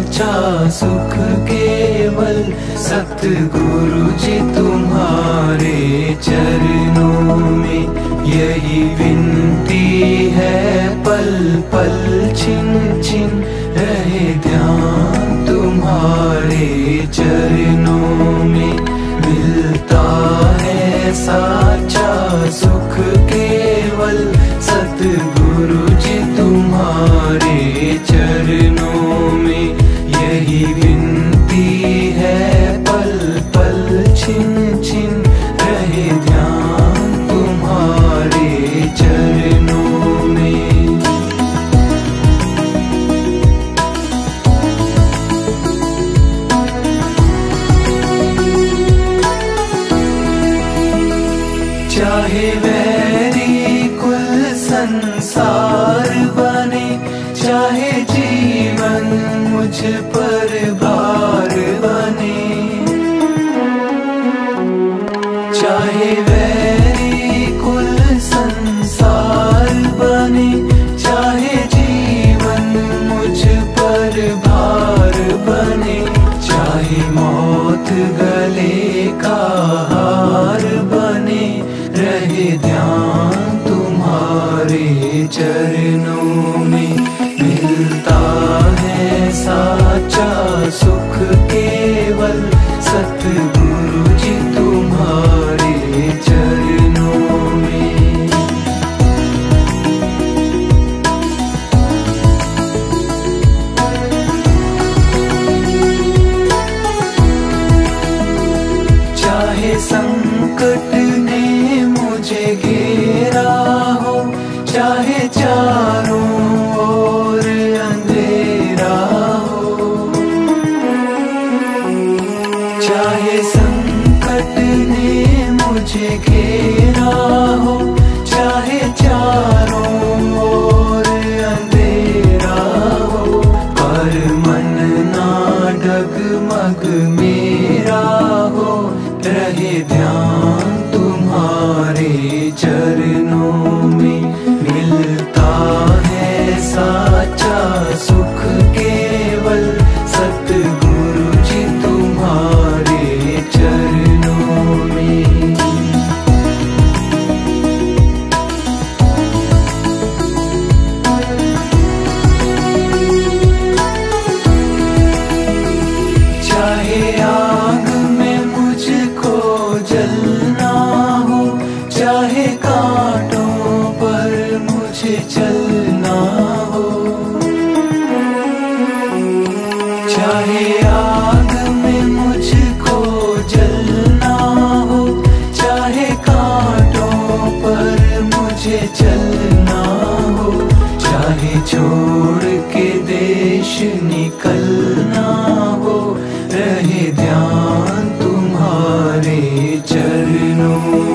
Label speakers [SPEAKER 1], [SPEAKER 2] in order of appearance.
[SPEAKER 1] साचा सुख केवल सतगुरु जी तुम्हारे चरणों में। यही विनती है पल पल छिन छिन रहे ध्यान तुम्हारे चरणों में। मिलता है साचा सुख केवल सतगुरु जी तुम्हारे चरणों में। यही विनती है पल पल छिन छिन रहे ध्यान तुम्हारे चरणों में। चाहे वैरी कुल संसार बने, चाहे जीवन मुझ पर भार बने। चाहे वैरी कुल संसार बने, चाहे जीवन मुझ पर भार बने। चाहे मौत गले का हार बने, रहे ध्यान तुम्हारे चरणों में। मिलता है साचा सुख केवल सतगुरु जी तुम्हारे चरणों में। चाहे संकट ने मुझे घेरा हो, चाहे चारों ओर अंधेरा हो। चाहे संकट ने मुझे घेरा हो, चाहे चारों ओर अंधेरा हो। पर मन ना डगमग मेरा हो, रहे ध्यान तुम्हारे चरणों में। मिलता है साचा सुख केवल सतगुरु जी तुम्हारे चरणों में। चाहे आग में मुझको जलना हो, चाहे कांटों पर मुझे चलना हो। चाहे आग में मुझको जलना हो, चाहे कांटों पर मुझे चलना हो। चाहे छोड़ के देश निकलना हो, रहे ध्यान तुम्हारे चरणों